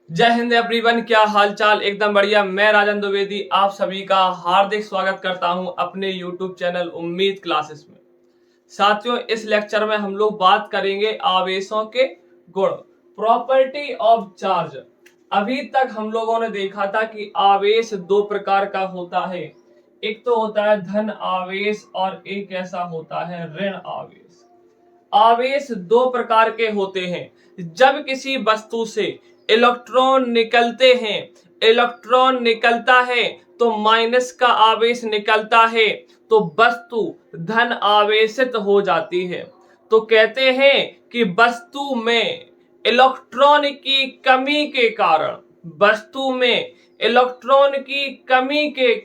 जय हिंद एवरीवन। क्या हालचाल? एकदम बढ़िया। मैं राजन द्विवेदी आप सभी का हार्दिक स्वागत करता हूं अपने YouTube चैनल उम्मीद क्लासेस में। साथियों, इस लेक्चर में हम लोग बात करेंगे आवेशों के गुण, प्रॉपर्टी ऑफ चार्ज। अभी तक हम लोगों ने देखा था कि आवेश दो प्रकार का होता है। एक तो होता है धन आवेश और एक ऐसा होता है ऋण आवेश। आवेश दो प्रकार के होते हैं। जब किसी वस्तु से इलेक्ट्रॉन निकलता है तो माइनस का आवेश निकलता है, तो वस्तु धन आवेशित हो जाती है। तो कहते हैं कि वस्तु में इलेक्ट्रॉन की कमी के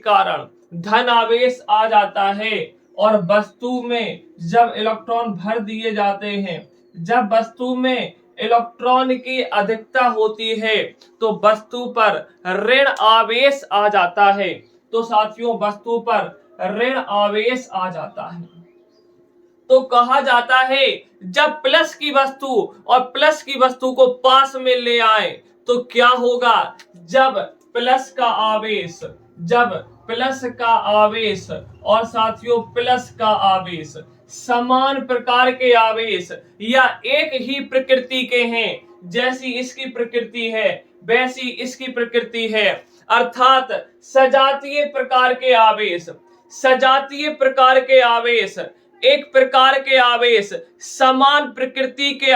कारण धन आवेश आ जाता है, और वस्तु में जब इलेक्ट्रॉन भर दिए जाते हैं, जब वस्तु में इलेक्ट्रॉन की अधिकता होती है तो वस्तु पर ऋण आवेश आ जाता है। तो साथियों, वस्तु पर ऋण आवेश आ जाता है। तो कहा जाता है जब प्लस की वस्तु को पास में ले आए तो क्या होगा। जब प्लस का आवेश और साथियों प्लस का आवेश समान प्रकार के आवेश या एक ही प्रकृति के हैं, जैसी इसकी प्रकृति है वैसी इसकी प्रकृति है, अर्थात सजातीय प्रकार के आवेश एक प्रकार के आवेश समान प्रकृति के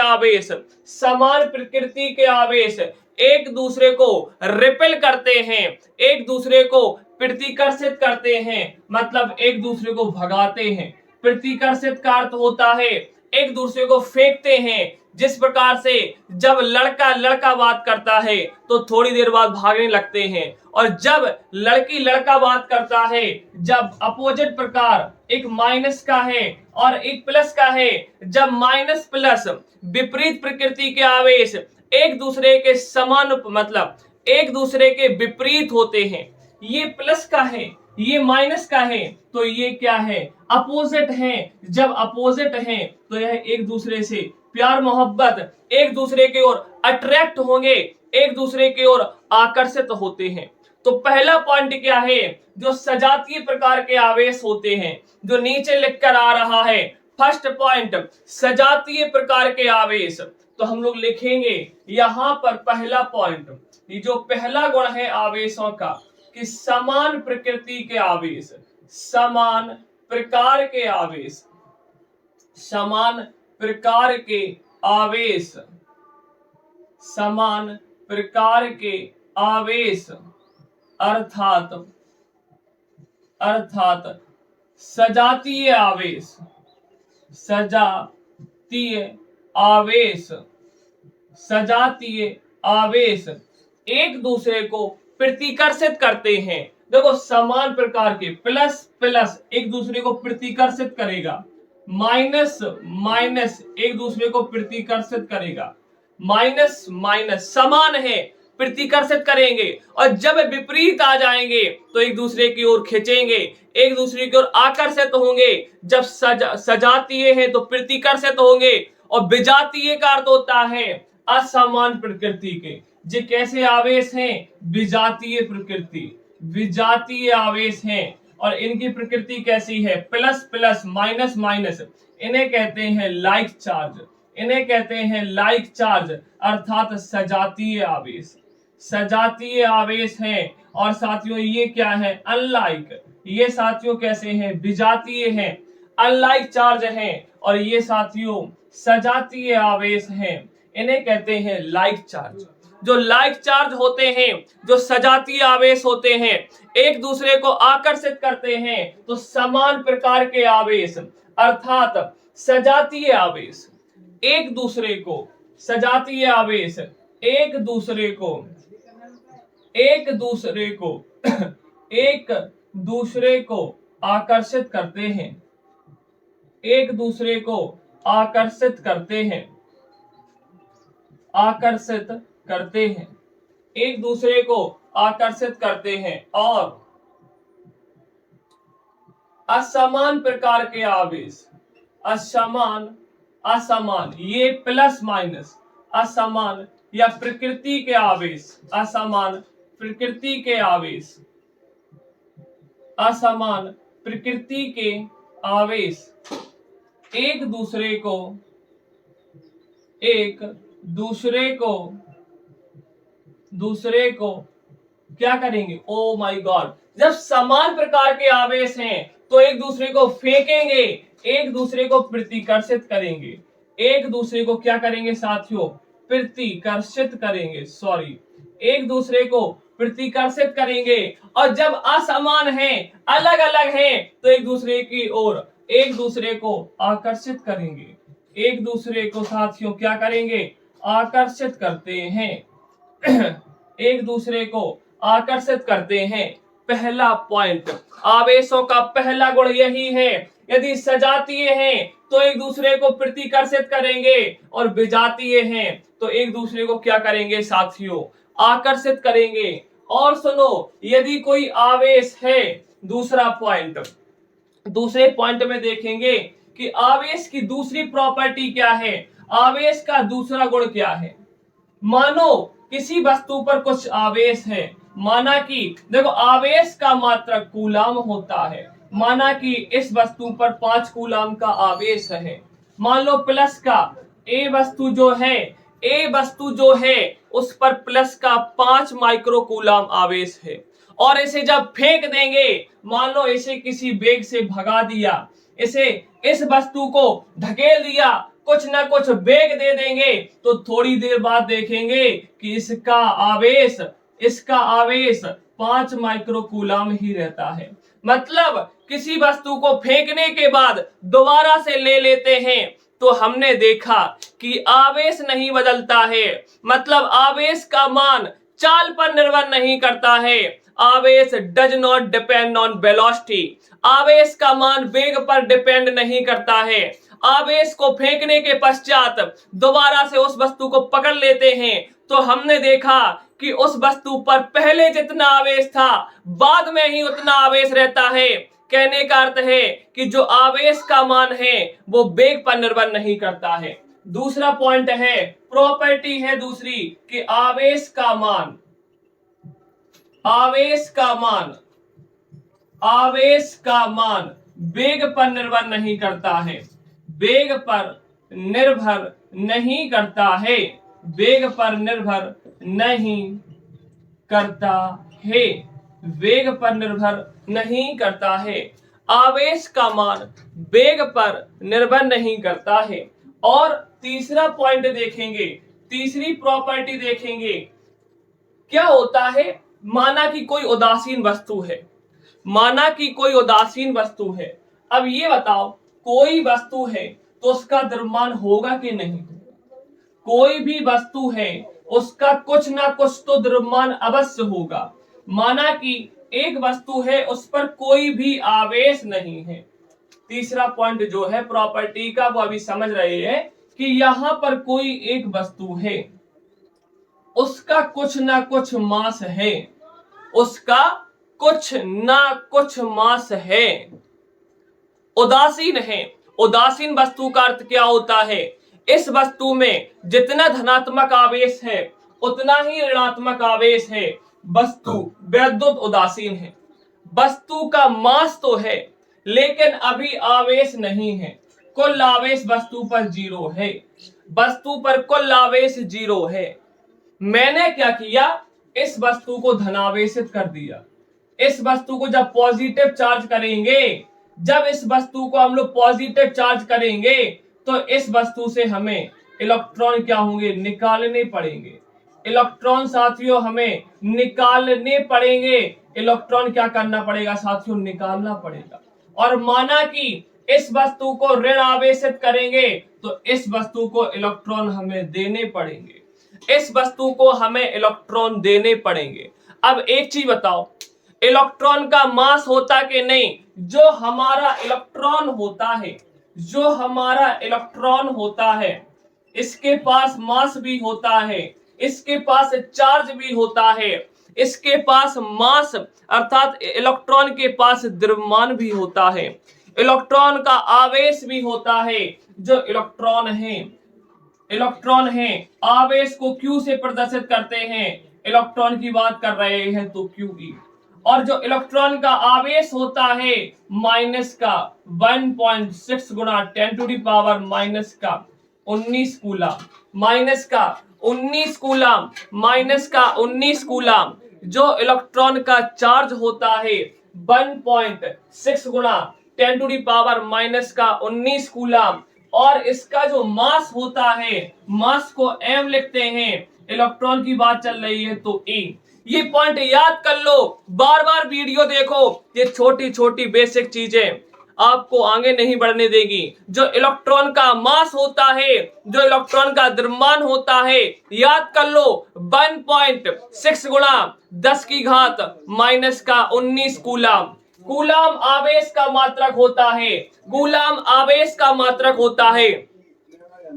आवेश एक दूसरे को रिपेल करते हैं, एक दूसरे को प्रतिकर्षित करते हैं, मतलब एक दूसरे को भगाते हैं। प्रतिकर्षित का अर्थ होता है एक दूसरे को फेंकते हैं। जिस प्रकार से जब लड़का बात करता है तो थोड़ी देर बाद भागने लगते हैं, और जब लड़का बात करता है, जब अपोजिट प्रकार एक माइनस का है और एक प्लस का है, जब माइनस प्लस विपरीत प्रकृति के आवेश एक दूसरे के समान मतलब एक दूसरे के विपरीत होते हैं, ये प्लस का है ये माइनस का है, तो ये क्या है, अपोजिट है। जब अपोजिट है तो यह एक दूसरे से प्यार मोहब्बत, एक दूसरे की ओर अट्रैक्ट होंगे, एक दूसरे की ओर आकर्षित होते हैं। तो पहला पॉइंट क्या है, जो सजातीय प्रकार के आवेश होते हैं, जो नीचे लिखकर आ रहा है। फर्स्ट पॉइंट, सजातीय प्रकार के आवेश। तो हम लोग लिखेंगे यहां पर पहला पॉइंट, ये जो पहला गुण है आवेशों का, कि समान प्रकृति के आवेश, समान प्रकार के आवेश, समान प्रकार के आवेश, समान प्रकार के आवेश, अर्थात सजातीय आवेश, सजातीय आवेश एक दूसरे को प्रतिकर्षित करते हैं। देखो, समान प्रकार के प्लस प्लस एक दूसरे को प्रतिकर्षित करेगा, माइनस माइनस एक दूसरे को प्रतिकर्षित करेगा, माइनस माइनस समान है प्रतिकर्षित करेंगे, और जब विपरीत आ जाएंगे तो एक दूसरे की ओर खींचेंगे, एक दूसरे की ओर आकर्षित होंगे। जब सजातीय है तो प्रतिकर्षित होंगे, और विजातीय का अर्थ होता है असमान प्रकृति के। जे कैसे आवेश हैं, विजातीय आवेश हैं, और इनकी प्रकृति कैसी है, प्लस प्लस माइनस माइनस। इन्हें कहते हैं लाइक चार्ज, अर्थात सजातीय आवेश हैं। और साथियों ये क्या है, अनलाइक, ये साथियों कैसे हैं, विजातीय हैं, अनलाइक चार्ज हैं, और ये साथियों सजातीय आवेश हैं, इन्हें कहते हैं लाइक चार्ज। जो लाइक चार्ज होते हैं, जो सजातीय आवेश होते हैं, एक दूसरे को आकर्षित करते हैं, तो समान प्रकार के आवेश अर्थात सजातीय आवेश एक दूसरे को एक दूसरे को आकर्षित करते हैं, एक दूसरे को आकर्षित करते हैं, एक दूसरे को आकर्षित करते हैं। और असमान प्रकार के आवेश, असमान ये प्लस माइनस, असमान या प्रकृति के आवेश, असमान प्रकृति के आवेश, असमान प्रकृति के आवेश एक दूसरे को क्या करेंगे, ओ माय गॉड, जब समान प्रकार के आवेश हैं तो एक दूसरे को फेंकेंगे, एक दूसरे को प्रतिकर्षित करेंगे, एक दूसरे को क्या करेंगे साथियों, प्रतिकर्षित करेंगे, सॉरी, एक दूसरे को प्रतिकर्षित करेंगे। और जब असमान है, अलग अलग है, तो एक दूसरे की ओर एक दूसरे को आकर्षित करेंगे, एक दूसरे को साथियों क्या करेंगे, आकर्षित करते हैं एक दूसरे को आकर्षित करते हैं। पहला पॉइंट, आवेशों का पहला गुण यही है, यदि सजातीय हैं तो एक दूसरे को प्रतिकर्षित करेंगे और विजातीय हैं तो एक दूसरे को क्या करेंगे साथियों, आकर्षित करेंगे। और सुनो, यदि कोई आवेश है, दूसरा पॉइंट, दूसरे पॉइंट में देखेंगे कि आवेश की दूसरी प्रॉपर्टी क्या है, आवेश का दूसरा गुण क्या है। मानो किसी वस्तु पर कुछ आवेश है, माना कि देखो आवेश का मात्रक कूलाम होता है, माना कि इस वस्तु पर 5 कूलाम का आवेश है, मान लो प्लस का ए वस्तु जो है उस पर प्लस का 5 माइक्रो कूलाम आवेश है, और इसे जब फेंक देंगे, मान लो इसे किसी वेग से भगा दिया, इसे इस वस्तु को धकेल दिया, कुछ ना कुछ वेग दे देंगे, तो थोड़ी देर बाद देखेंगे कि इसका आवेश 5 माइक्रो कूलाम ही रहता है। मतलब किसी वस्तु को फेंकने के बाद दोबारा से ले लेते हैं तो हमने देखा कि आवेश नहीं बदलता है, मतलब आवेश का मान चाल पर निर्भर नहीं करता है। आवेश does not depend on velocity, आवेश का मान वेग पर डिपेंड नहीं करता है। आवेश को फेंकने के पश्चात दोबारा से उस वस्तु को पकड़ लेते हैं तो हमने देखा कि उस वस्तु पर पहले जितना आवेश था बाद में ही उतना आवेश रहता है। कहने का अर्थ है कि जो आवेश का मान है वो वेग पर निर्भर नहीं करता है। दूसरा पॉइंट है, प्रॉपर्टी है दूसरी कि आवेश का मान वेग पर निर्भर नहीं करता है, वेग पर निर्भर नहीं करता है, वेग पर निर्भर नहीं करता है, वेग पर निर्भर नहीं करता है। आवेश का मान वेग पर निर्भर नहीं करता है। और तीसरा पॉइंट देखेंगे, तीसरी प्रॉपर्टी देखेंगे, क्या होता है, माना कि कोई उदासीन वस्तु है, माना कि कोई उदासीन वस्तु है। अब ये बताओ, कोई वस्तु है तो उसका द्रव्यमान होगा कि नहीं, कोई भी वस्तु है उसका कुछ ना कुछ तो द्रव्यमान अवश्य होगा। माना कि एक वस्तु है उस पर कोई भी आवेश नहीं है। तीसरा पॉइंट जो है प्रॉपर्टी का वो अभी समझ रहे हैं कि यहां पर कोई एक वस्तु है, उसका कुछ ना कुछ मास है, उसका कुछ ना कुछ मास है, उदासीन है। उदासीन वस्तु का अर्थ क्या होता है, इस वस्तु में जितना धनात्मक आवेश है उतना ही ऋणात्मक आवेश है। वस्तु वैद्युत उदासीन है, वस्तु का मास तो है लेकिन अभी आवेश नहीं है, कुल आवेश वस्तु पर 0 है, वस्तु पर कुल आवेश 0 है। मैंने क्या किया, इस वस्तु को धनावेशित कर दिया। इस वस्तु को जब पॉजिटिव चार्ज करेंगे, जब इस वस्तु को हम लोग पॉजिटिव चार्ज करेंगे तो इस वस्तु से हमें इलेक्ट्रॉन क्या होंगे, निकालने पड़ेंगे। इलेक्ट्रॉन साथियों हमें निकालने पड़ेंगे, इलेक्ट्रॉन क्या करना पड़ेगा साथियों, निकालना पड़ेगा। और माना कि इस वस्तु को ऋण आवेशित करेंगे तो इस वस्तु को इलेक्ट्रॉन हमें देने पड़ेंगे, इस वस्तु को हमें इलेक्ट्रॉन देने पड़ेंगे। अब एक चीज बताओ, इलेक्ट्रॉन का मास होता कि नहीं, जो हमारा इलेक्ट्रॉन होता है, जो हमारा इलेक्ट्रॉन होता है इसके पास मास भी होता है, इसके पास चार्ज भी होता है, इसके पास मास अर्थात इलेक्ट्रॉन के पास द्रव्यमान भी होता है, इलेक्ट्रॉन का आवेश भी होता है। जो इलेक्ट्रॉन है इलेक्ट्रॉन है आवेश को Q से प्रदर्शित करते हैं, इलेक्ट्रॉन की बात कर रहे हैं तो QE। और जो इलेक्ट्रॉन का आवेश होता है माइनस का 1.6 गुना 10 टू द पावर माइनस का 19 कूलम, माइनस का 19 कूलम, माइनस का 19 कूलम। जो इलेक्ट्रॉन का चार्ज होता है 1.6 गुना 10 टू द पावर माइनस का 19 कूलम, और इसका जो मास होता है, मास को m लिखते हैं, इलेक्ट्रॉन की बात चल रही है तो E। ये पॉइंट याद कर लो, बार बार वीडियो देखो, ये छोटी छोटी बेसिक चीजें आपको आगे नहीं बढ़ने देगी। जो इलेक्ट्रॉन का मास होता है, जो इलेक्ट्रॉन का द्रव्यमान होता है, याद कर लो 1.6 गुणा 10 की घात माइनस का 19 कूलम। कूलम आवेश का मात्रक होता है, कूलम आवेश का मात्रक होता है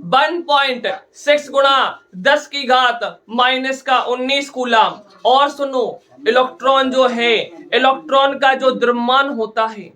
1.6 गुणा 10 की घात माइनस का 19 कूलम। और सुनो, इलेक्ट्रॉन जो है, इलेक्ट्रॉन का जो द्रव्यमान होता है,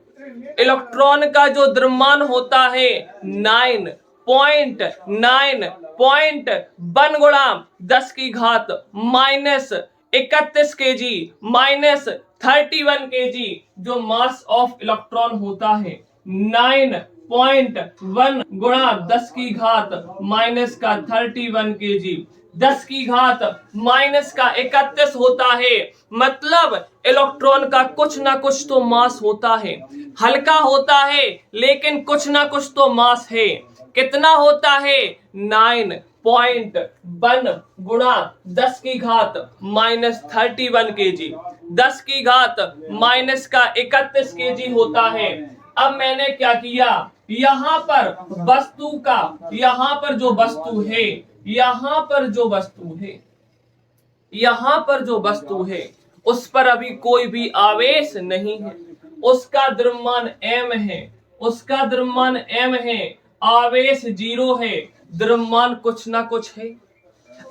इलेक्ट्रॉन का जो द्रव्यमान होता है 9.1 गुणा 10 की घात माइनस 31 केजी माइनस 31 केजी। जो मास ऑफ इलेक्ट्रॉन होता है 9.1 गुणा 10 की घात माइनस का 31 केजी, 10 की घात माइनस का 31 होता है। मतलब इलेक्ट्रॉन का कुछ ना कुछ तो मास होता है, हल्का होता है लेकिन कुछ ना कुछ तो मास है। कितना होता है? 9.1 गुणा 10 की घात माइनस 31 केजी, 10 की घात माइनस का 31 केजी होता है। अब मैंने क्या किया, यहाँ पर वस्तु का, यहाँ पर जो वस्तु है, यहाँ पर जो वस्तु है, यहाँ पर जो वस्तु है उस पर अभी कोई भी आवेश नहीं है, उसका द्रव्यमान m है, उसका द्रव्यमान m है, आवेश 0 है, द्रव्यमान कुछ ना कुछ है।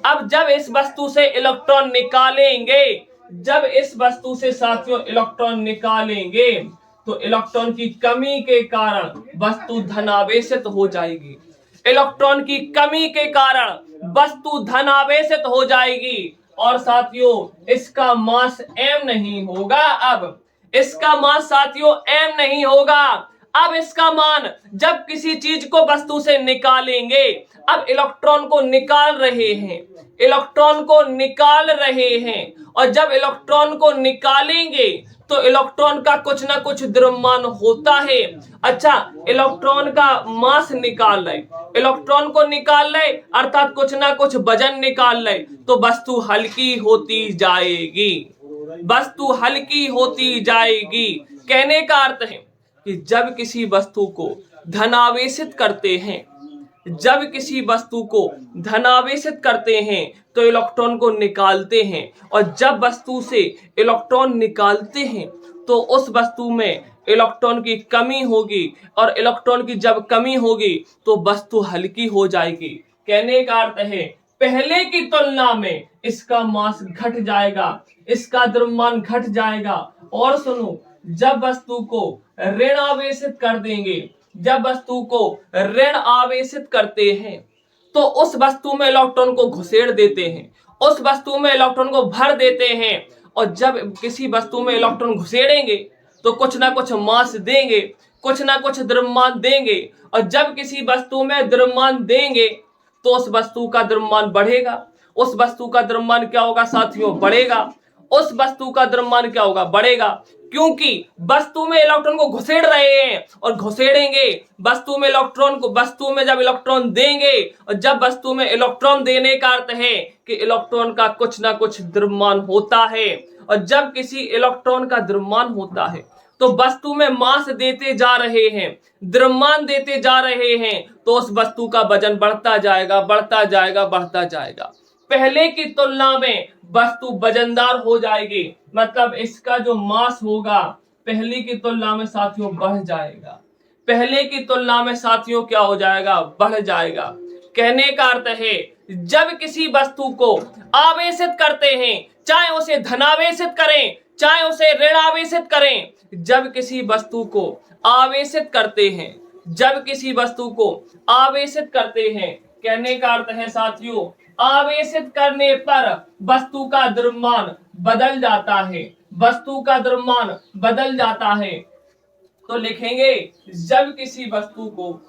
अब जब इस वस्तु से इलेक्ट्रॉन निकालेंगे, जब इस वस्तु से साथियों इलेक्ट्रॉन निकालेंगे तो इलेक्ट्रॉन की कमी के कारण वस्तु धनावेशित हो जाएगी। इलेक्ट्रॉन की कमी के कारण वस्तु धनावेशित हो जाएगी। और साथियों इसका मास m नहीं होगा। अब इसका मास साथियों m नहीं होगा। अब इसका मान, जब किसी चीज को वस्तु से निकालेंगे, अब इलेक्ट्रॉन को निकाल रहे हैं, इलेक्ट्रॉन को निकाल रहे हैं, और जब इलेक्ट्रॉन को निकालेंगे तो इलेक्ट्रॉन का कुछ ना कुछ द्रव्यमान होता है। अच्छा, इलेक्ट्रॉन का मास निकाल रहे, इलेक्ट्रॉन को निकाल रहे अर्थात कुछ ना कुछ वजन निकाल रहे, तो वस्तु हल्की होती जाएगी, वस्तु हल्की होती जाएगी। कहने का अर्थ है कि जब किसी वस्तु को धनावेशित करते हैं, जब किसी वस्तु को धनावेशित करते हैं तो इलेक्ट्रॉन को निकालते हैं, और जब वस्तु से इलेक्ट्रॉन निकालते हैं तो उस वस्तु में इलेक्ट्रॉन की कमी होगी, और इलेक्ट्रॉन की जब कमी होगी तो वस्तु हल्की हो जाएगी। कहने का अर्थ है पहले की तुलना में इसका मास घट जाएगा, इसका द्रव्यमान घट जाएगा। और सुनो, जब वस्तु को ऋण आवेशित कर देंगे, जब वस्तु को ऋण आवेशित करते हैं तो उस वस्तु में इलेक्ट्रॉन को घुसेड़ देते हैं, उस वस्तु में इलेक्ट्रॉन को भर देते हैं। और जब किसी वस्तु में इलेक्ट्रॉन घुसेड़ेंगे तो कुछ ना कुछ मास देंगे, कुछ ना कुछ द्रव्यमान देंगे, और जब किसी वस्तु में द्रव्यमान देंगे तो उस वस्तु का द्रव्यमान बढ़ेगा। उस वस्तु का द्रव्यमान क्या होगा साथियों? बढ़ेगा। उस वस्तु का द्रव्यमान क्या होगा? बढ़ेगा, क्योंकि वस्तु में इलेक्ट्रॉन को घुसेड़ रहे हैं और घुसेड़ेंगे। वस्तु में इलेक्ट्रॉन को, वस्तु में जब इलेक्ट्रॉन देंगे, और जब वस्तु में इलेक्ट्रॉन देने का अर्थ है कि इलेक्ट्रॉन का कुछ ना कुछ द्रव्यमान होता है, और जब किसी इलेक्ट्रॉन का द्रव्यमान होता है तो वस्तु में मास देते जा रहे हैं, द्रव्यमान देते जा रहे हैं, तो उस वस्तु का वजन बढ़ता जाएगा, बढ़ता जाएगा, बढ़ता जाएगा। पहले की तुलना में वस्तु वजनदार हो जाएगी, मतलब इसका जो मास होगा पहले की तुलना में साथियों बढ़ जाएगा, पहले की तुलना में साथियों क्या हो जाएगा? बढ़ जाएगा। कहने का अर्थ है जब किसी वस्तु को आवेशित करते हैं, चाहे उसे धनावेशित करें चाहे उसे ऋण आवेशित करें, जब किसी वस्तु को आवेशित करते हैं, जब किसी वस्तु को आवेशित करते हैं, कहने का अर्थ है साथियों, आवेशित करने पर वस्तु का द्रव्यमान बदल जाता है, वस्तु का द्रव्यमान बदल जाता है। तो लिखेंगे जब किसी वस्तु को,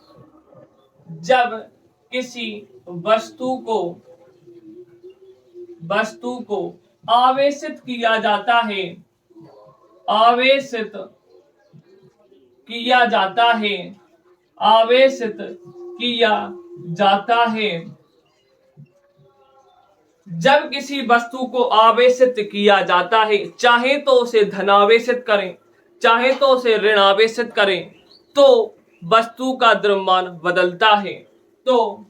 जब किसी वस्तु को आवेशित किया जाता है, आवेशित किया जाता है, आवेशित किया जाता है, जब किसी वस्तु को आवेशित किया जाता है, चाहे तो उसे धनावेशित करें, चाहे तो उसे ऋणावेशित करें, तो वस्तु का द्रव्यमान बदलता है। तो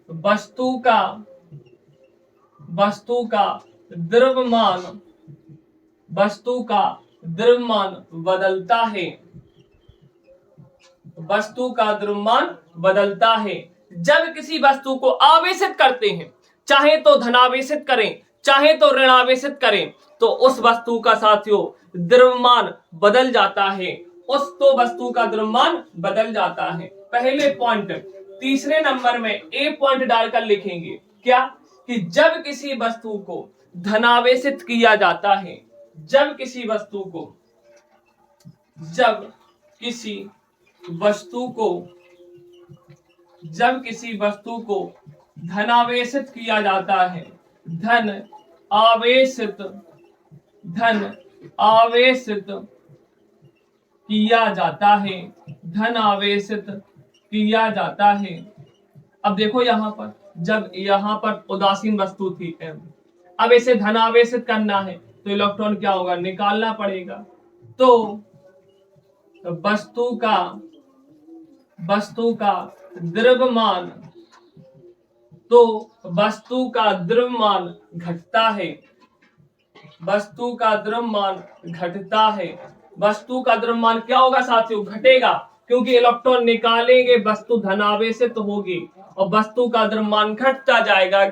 वस्तु का द्रव्यमान बदलता है, वस्तु का द्रव्यमान बदलता है। जब किसी वस्तु को आवेशित करते हैं, चाहे तो धनावेशित करें, चाहे तो ऋणावेशित करें, तो उस वस्तु का साथियों द्रव्यमान बदल जाता है, उस तो वस्तु का द्रव्यमान बदल जाता है। पहले पॉइंट, तीसरे नंबर में ए पॉइंट डालकर लिखेंगे क्या, कि जब किसी वस्तु को धनावेशित किया जाता है, जब किसी वस्तु को धनावेशित किया जाता है, धन आवेशित किया जाता है, धन आवेशित किया जाता है। अब देखो यहां पर, जब यहां पर उदासीन वस्तु थी m, अब इसे धनावेशित करना है तो इलेक्ट्रॉन क्या होगा, निकालना पड़ेगा। तो वस्तु का द्रव्यमान घटता है, वस्तु का द्रव्यमान क्या होगा साथियों, घटेगा, क्योंकि इलेक्ट्रॉन निकालेंगे वस्तु धनावेशित तो होगी और वस्तु का द्रव्यमान घटता जाएगा।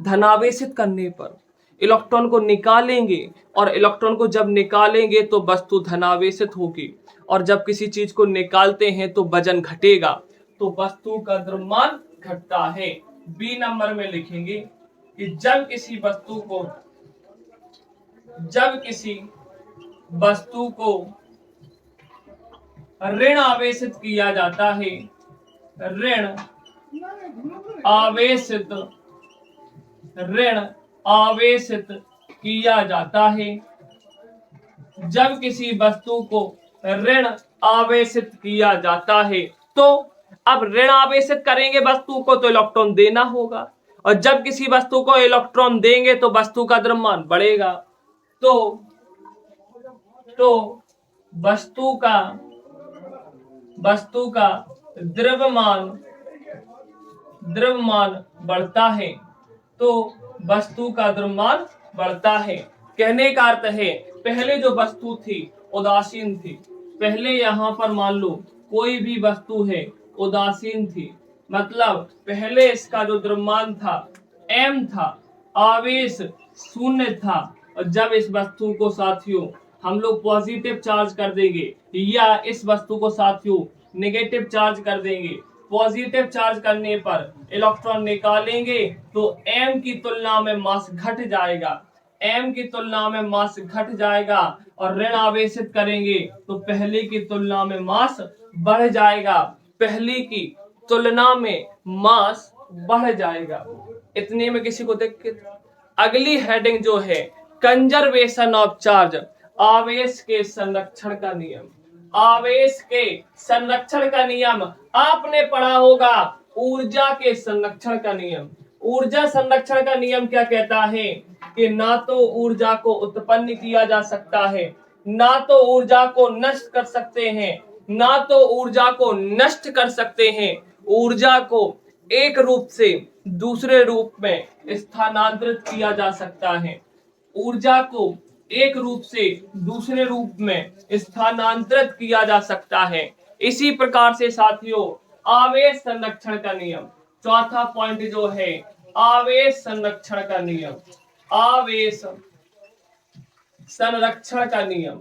धनावेशित करने पर इलेक्ट्रॉन को निकालेंगे और इलेक्ट्रॉन को जब निकालेंगे तो वस्तु धनावेशित होगी, और जब किसी चीज को निकालते हैं तो वजन घटेगा, तो वस्तु का द्रव्यमान घटता है। बी नंबर में लिखेंगे कि जब किसी वस्तु को ऋण आवेशित किया जाता है, ऋण आवेशित किया जाता है, जब किसी वस्तु को ऋण आवेशित किया जाता है, तो अब ऋण आवेशित करेंगे वस्तु को तो इलेक्ट्रॉन देना होगा, और जब किसी वस्तु को इलेक्ट्रॉन देंगे तो वस्तु का द्रव्यमान बढ़ेगा। तो वस्तु का द्रव्यमान बढ़ता है, तो वस्तु का द्रव्यमान बढ़ता है। कहने का अर्थ है, पहले जो वस्तु थी उदासीन थी, पहले यहां पर मान लो कोई भी वस्तु है उदासीन थी, मतलब पहले इसका जो द्रव्यमान था m था, आवेश शून्य था, और जब इस वस्तु को साथियों हम लोग पॉजिटिव चार्ज कर देंगे या इस वस्तु को साथियों नेगेटिव चार्ज कर देंगे, पॉजिटिव चार्ज करने पर इलेक्ट्रॉन निकालेंगे तो m की तुलना में मास घट जाएगा, m की तुलना में मास घट जाएगा, और ऋण आवेशित करेंगे तो पहले की तुलना में मास बढ़ जाएगा, पहले की तुलना में मास बढ़ जाएगा। इतने में किसी को देख के अगली हेडिंग जो है कंजर्वेशन ऑफ चार्ज, आवेश के संरक्षण का नियम, आवेश के संरक्षण का नियम आपने पढ़ा होगा। ऊर्जा के संरक्षण का नियम, ऊर्जा संरक्षण का नियम क्या कहता है कि ना तो ऊर्जा को उत्पन्न किया जा सकता है, ना तो ऊर्जा को नष्ट कर सकते हैं, ना तो ऊर्जा को नष्ट कर सकते हैं। ऊर्जा को एक रूप से दूसरे रूप में स्थानांतरित किया जा सकता है, ऊर्जा को एक रूप से दूसरे रूप में स्थानांतरित किया जा सकता है। इसी प्रकार से साथियों आवेश संरक्षण का नियम, चौथा पॉइंट जो है आवेश संरक्षण का नियम, आवेश संरक्षण का नियम,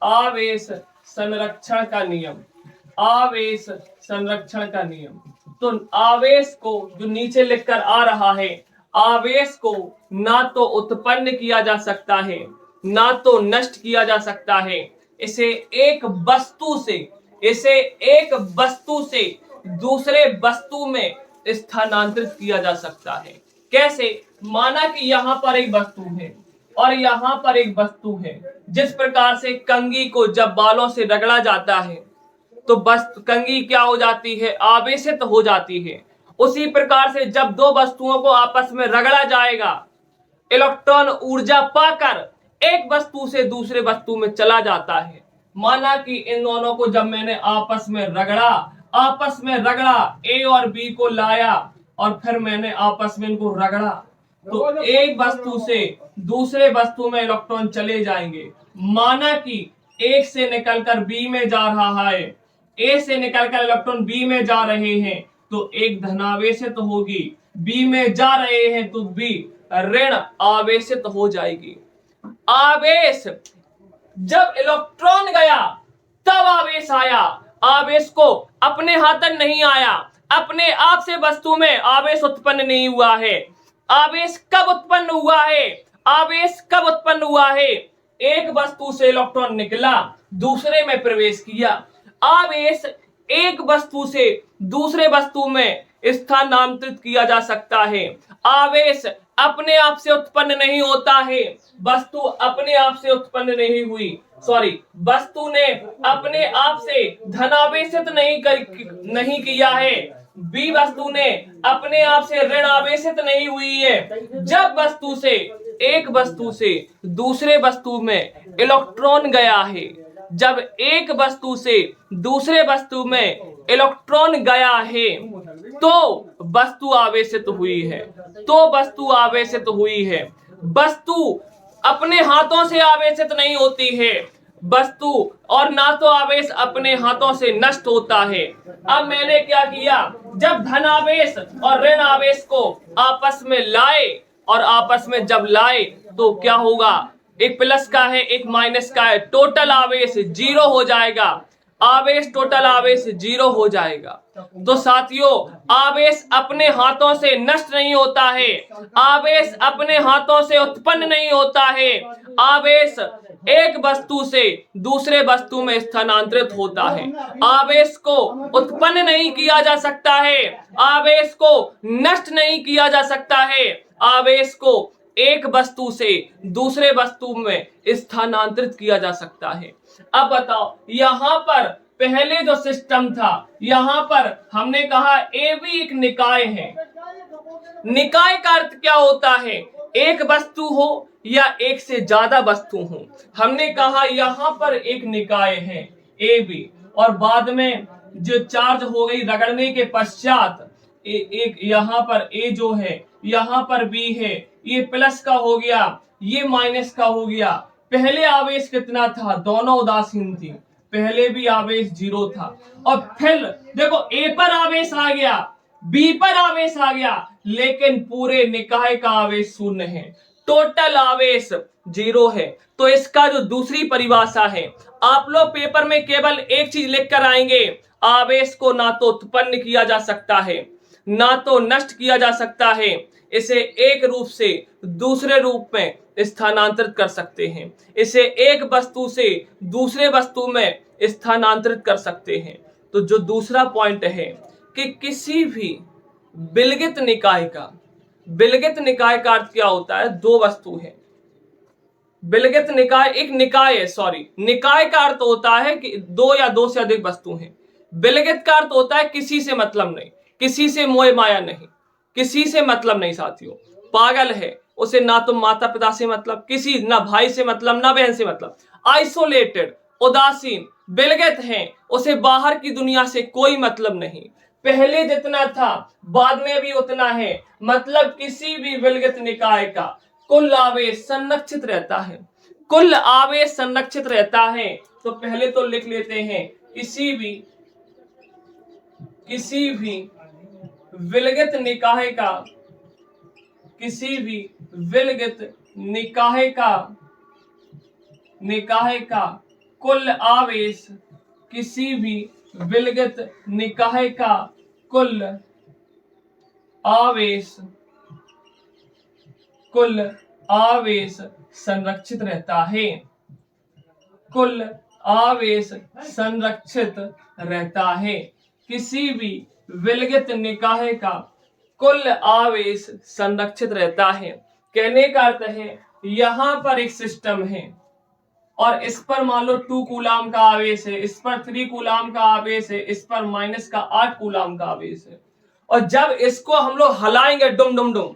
आवेश संरक्षण का नियम। आवेश संरक्षण का नियम। तो आवेश को जो नीचे लिखकर आ रहा है, आवेश को ना तो उत्पन्न किया जा सकता है ना तो नष्ट किया जा सकता है। इसे एक वस्तु से दूसरे वस्तु में स्थानांतरित किया जा सकता है। कैसे? माना कि यहां पर एक वस्तु है और यहां पर एक वस्तु है। जिस प्रकार से कंघी को जब बालों से रगड़ा जाता है तो बस कंघी क्या हो जाती है? आवेशित हो जाती है। उसी प्रकार से जब दो वस्तुओं को आपस में रगड़ा जाएगा, इलेक्ट्रॉन ऊर्जा पाकर एक वस्तु से दूसरे वस्तु में चला जाता है। माना कि इन दोनों को जब मैंने आपस में रगड़ा, ए और बी को लाया और फिर मैंने आपस में इनको रगड़ा, तो एक वस्तु से दूसरे वस्तु में इलेक्ट्रॉन चले जाएंगे। माना कि एक से निकलकर बी में जा रहा है, ए से निकलकर इलेक्ट्रॉन बी में जा रहे हैं, तो एक धनावेशित होगी। बी में जा रहे हैं तो बी ऋण आवेशित हो जाएगी। आवेश, जब इलेक्ट्रॉन गया तब आवेश आया। आवेश को अपने हाथन नहीं आया, अपने आप से वस्तु में आवेश उत्पन्न नहीं हुआ है। आवेश कब उत्पन्न हुआ है? आवेश कब उत्पन्न हुआ है? एक वस्तु से इलेक्ट्रॉन निकला, दूसरे में प्रवेश किया। आवेश एक वस्तु से दूसरे वस्तु में स्थानांतरित किया जा सकता है। आवेश अपने आप से उत्पन्न नहीं होता है। वस्तु अपने आप से उत्पन्न नहीं हुई, वस्तु ने अपने आप से धनावेशित नहीं किया है। बी वस्तु ने अपने आप से ऋण आवेशित नहीं हुई है। जब एक वस्तु से दूसरे वस्तु में इलेक्ट्रॉन गया है, जब एक वस्तु से दूसरे वस्तु में इलेक्ट्रॉन गया है तो वस्तु आवेशित हुई है। वस्तु अपने हाथों से आवेशित नहीं होती है। वस्तु और ना तो आवेश अपने हाथों से नष्ट होता है। अब मैंने क्या किया? जब धनावेश और ऋण आवेश को आपस में लाए और आपस में जब लाए तो क्या होगा? एक प्लस का है, एक माइनस का है, टोटल आवेश जीरो हो जाएगा। टोटल आवेश जीरो हो जाएगा। तो साथियों, आवेश अपने हाथों से नष्ट नहीं होता है, आवेश अपने हाथों से उत्पन्न नहीं होता है। आवेश एक वस्तु से दूसरे वस्तु में स्थानांतरित होता है। आवेश को उत्पन्न नहीं किया जा सकता है, आवेश को नष्ट नहीं किया जा सकता है। आवेश को एक वस्तु से दूसरे वस्तु में स्थानांतरित किया जा सकता है। अब बताओ, यहां पर पहले जो सिस्टम था, यहां पर हमने कहा ए भी एक निकाय है। निकाय का अर्थ क्या होता है? एक वस्तु हो या एक से ज्यादा वस्तु हो। हमने कहा यहां पर एक निकाय है ए बी, और बाद में जो चार्ज हो गई रगड़ने के पश्चात एक यहाँ पर ए जो है, यहाँ पर बी है, ये प्लस का हो गया, ये माइनस का हो गया। पहले आवेश कितना था? दोनों उदासीन थी। पहले भी आवेश जीरो था और फिर देखो ए पर आवेश आ गया, बी पर आवेश आ गया, लेकिन पूरे निकाय का आवेश शून्य है, टोटल आवेश जीरो है। तो इसका जो दूसरी परिभाषा है, आप लोग पेपर में केवल एक चीज लिख कर आएंगे, आवेश को ना तो उत्पन्न किया जा सकता है ना तो नष्ट किया जा सकता है, इसे एक रूप से दूसरे रूप में स्थानांतरित कर सकते हैं, इसे एक वस्तु से दूसरे वस्तु में स्थानांतरित कर सकते हैं। तो जो दूसरा पॉइंट है कि किसी भी विलगित निकाय का अर्थ क्या होता है? दो वस्तु है। विलगित निकाय एक निकाय है, निकाय का अर्थ होता है कि दो या दो से अधिक वस्तु हैं। विलगित का अर्थ होता है किसी से मतलब नहीं, किसी से मोह माया नहीं, किसी से मतलब नहीं। साथियों, पागल है उसे ना तो माता पिता से मतलब, किसी ना भाई से मतलब, ना बहन से मतलब, आइसोलेटेड, उदासीन, विलगित है, उसे बाहर की दुनिया से कोई मतलब नहीं। पहले जितना था बाद में भी उतना है। मतलब किसी भी विलगित निकाय का कुल आवेश संरक्षित रहता है, कुल आवेश संरक्षित रहता है। तो पहले तो लिख लेते हैं, किसी भी विलगित निकाय का कुल आवेश किसी भी विलगित निकाय का कुल आवेश संरक्षित रहता है। कुल आवेश संरक्षित रहता है। किसी भी विलगित निकाय का कुल आवेश संरक्षित रहता है। कहने का अर्थ है यहां पर एक सिस्टम है और इस पर मान लो 2 कूलाम का आवेश है, इस पर 3 कूलाम का आवेश है, इस पर माइनस का 8 कूलाम का आवेश है। और जब इसको हम लोग हलाएंगे डुम डुम डुम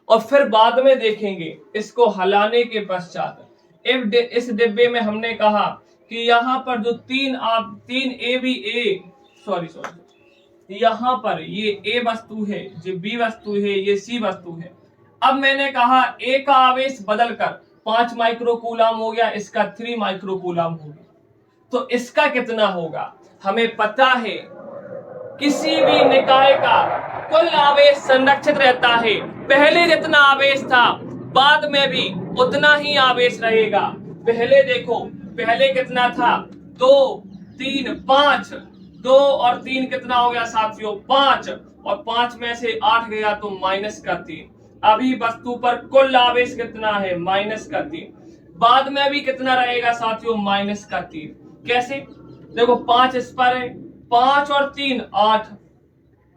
और फिर बाद में देखेंगे इसको हलाने के पश्चात इस डिब्बे में हमने कहा कि यहाँ पर जो तीन ए बी ए सॉरी यहाँ पर ये ए वस्तु है, ये बी वस्तु है, ये सी वस्तु है। अब मैंने कहा ए का आवेश बदलकर 5 माइक्रोकूलम हो गया, इसका 3 माइक्रोकूलम हो गया, तो इसका कितना होगा? हमें पता है किसी भी निकाय का कुल आवेश संरक्षित रहता है। पहले जितना आवेश था बाद में भी उतना ही आवेश रहेगा। पहले देखो, पहले कितना था? 2 3 5, 2 और 3 कितना हो गया साथियों? 5, और 5 में से 8 गया तो माइनस का 3। अभी वस्तु पर कुल आवेश कितना है? माइनस का 3। बाद में भी कितना रहेगा साथियों? माइनस का 3। कैसे? देखो 5 इस पर है, 5 और 3 8,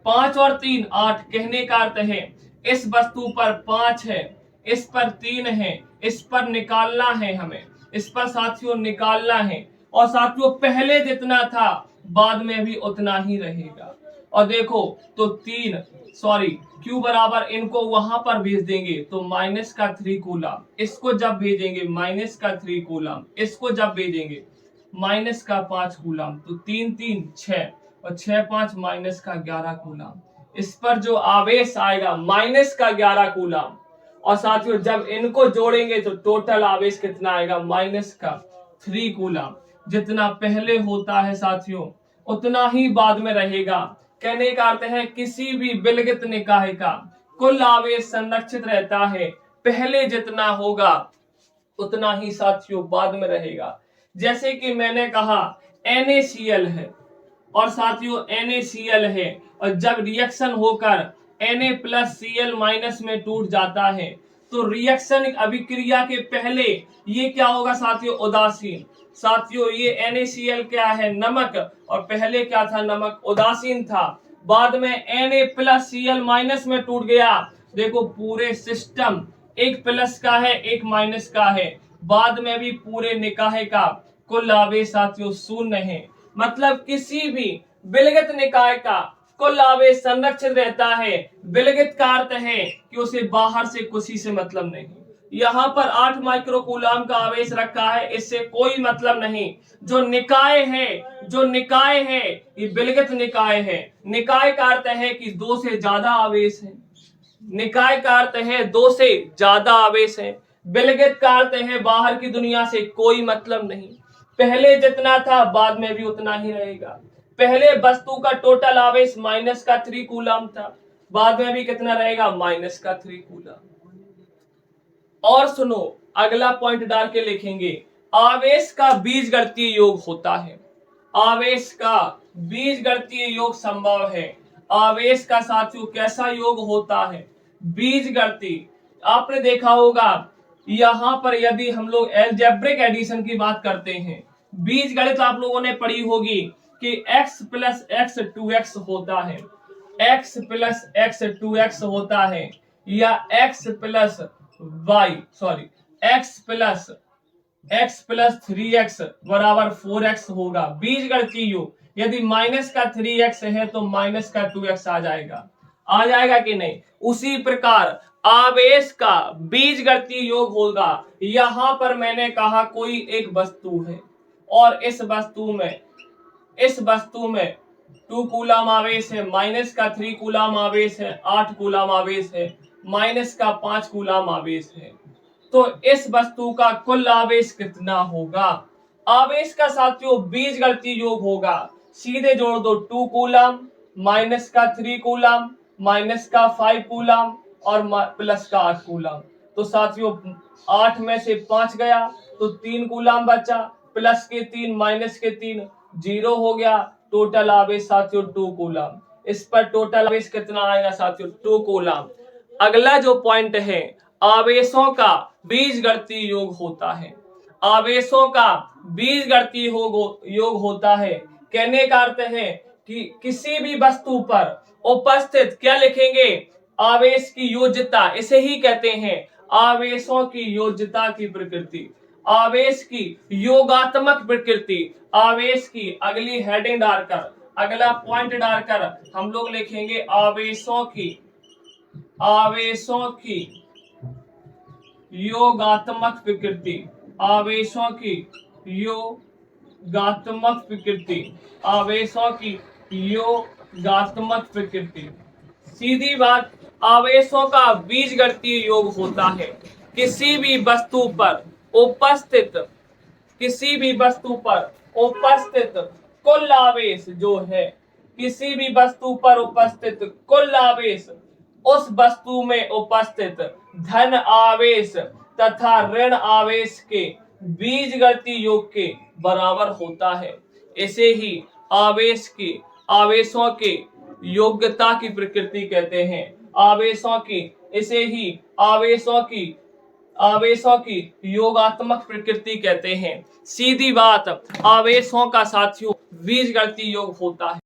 5 और 3 8। कहने का अर्थ है इस वस्तु पर 5 है, इस पर 3 है, इस पर निकालना है हमें, इस पर साथियों निकालना है। और साथियों पहले जितना था बाद में भी उतना ही रहेगा। और देखो तो क्यू बराबर इनको वहां पर भेज देंगे तो माइनस का 3 कूलम, इसको जब भेजेंगे माइनस का 3 कूलम, इसको जब भेजेंगे माइनस का 5 कूलम, तो 3 3 6 और 6 5 माइनस का 11 कूलम। इस पर जो आवेश आएगा माइनस का 11 कूलम। और साथियों जब इनको जोड़ेंगे तो टोटल आवेश कितना आएगा? माइनस का 3 कूलम। जितना पहले होता है साथियों उतना ही बाद में रहेगा। कहने का अर्थ है किसी भी विलगित निकाय का कुल आवेश संरक्षित रहता है। पहले जितना होगा उतना ही साथियों बाद में रहेगा। जैसे कि मैंने कहा NaCl है और साथियों NaCl है, और जब रिएक्शन होकर Na+Cl- में टूट जाता है तो रिएक्शन अभिक्रिया के पहले ये क्या होगा साथियों? उदासीन। साथियों ये NaCl क्या है? नमक, और पहले क्या था? नमक। उदासीन था, बाद में Na+Cl- में टूट गया। देखो पूरे सिस्टम एक प्लस का है एक माइनस का है, बाद में भी पूरे निकाय का कुल आवेश साथियों शून्य है। मतलब किसी भी विलगित निकाय का कुल आवेश संरक्षित रहता है। विलगित का अर्थ है कि उसे बाहर से कुछ से मतलब नहीं। यहाँ पर 8 माइक्रोकूलम का आवेश रखा है, इससे कोई मतलब नहीं। जो निकाय है ये विलगित निकाय है। निकाय का अर्थ है कि 2 से ज्यादा आवेश है। निकाय का अर्थ है 2 से ज्यादा आवेश है। विलगित का अर्थ है बाहर की दुनिया से कोई मतलब नहीं। पहले जितना था बाद में भी उतना ही रहेगा। पहले वस्तु का टोटल आवेश माइनस का 3 कूलम था, बाद में भी कितना रहेगा? माइनस का 3 कूलम। और सुनो अगला पॉइंट डाल के लिखेंगे, आवेश का बीजगणितीय योग होता है। आवेश का बीजगणितीय योग संभव है। आवेश का साथियों कैसा योग होता है? बीजगणितीय। आपने देखा होगा यहाँ पर यदि हम लोग एल्जेब्रिक एडिशन की बात करते हैं, बीजगणित आप लोगों ने पढ़ी होगी कि x + x 2x होता है, x + x 2x होता है, या x + x + 3x बराबर 4x होगा। बीजगणितीय योग यदि माइनस का 3x है तो माइनस का 2x आ जाएगा कि नहीं? उसी प्रकार आवेश का बीजगणितीय योग होगा। यहां पर मैंने कहा कोई एक वस्तु है और इस वस्तु में 2 कूलम आवेश है, माइनस का 3 कूलम आवेश है, 8 कूलम आवेश है, माइनस का 5 कूलम आवेश है। तो इस वस्तु का कुल आवेश कितना होगा? आवेश का साथियों बीजगणितीय योग होगा। सीधे जोड़ दो, 2 कूलम माइनस का 3 कूलम माइनस का 5 कूलम और प्लस का 8 कूलम। तो साथियों 8 में से 5 गया तो 3 कूलम बचा, प्लस के 3 माइनस के 3 0 हो गया। टोटल आवेश साथियों 2 कूलम। इस पर टोटल आवेश कितना आएगा साथियों 2 कूलम। अगला जो पॉइंट है, आवेशों का बीजगणितीय योग होता है। आवेशों का बीजगणितीय योग होता है। कहने का अर्थ है कि किसी भी वस्तु पर उपस्थित क्या लिखेंगे, आवेश की योज्यता, इसे ही कहते हैं आवेशों की योज्यता की प्रकृति, आवेश की योगात्मक प्रकृति। आवेश की अगली हेडिंग डालकर, अगला पॉइंट डालकर हम लोग लिखेंगे आवेशों की योगात्मक प्रकृति, आवेशों की योगात्मक प्रकृति, आवेशों की योगात्मक प्रकृति। सीधी बात, आवेशों का बीजगणितीय योग होता है किसी भी वस्तु पर उपस्थित कुल आवेश जो है, किसी भी वस्तु पर उपस्थित कुल आवेश उस वस्तु में उपस्थित धन आवेश तथा ऋण आवेश के बीजगणितीय योग के बराबर होता है। इसे ही आवेशों के योग्यता की प्रकृति कहते हैं। इसे ही आवेशों की योगात्मक प्रकृति कहते हैं। सीधी बात, आवेशों का साथियों बीजगणितीय योग होता है।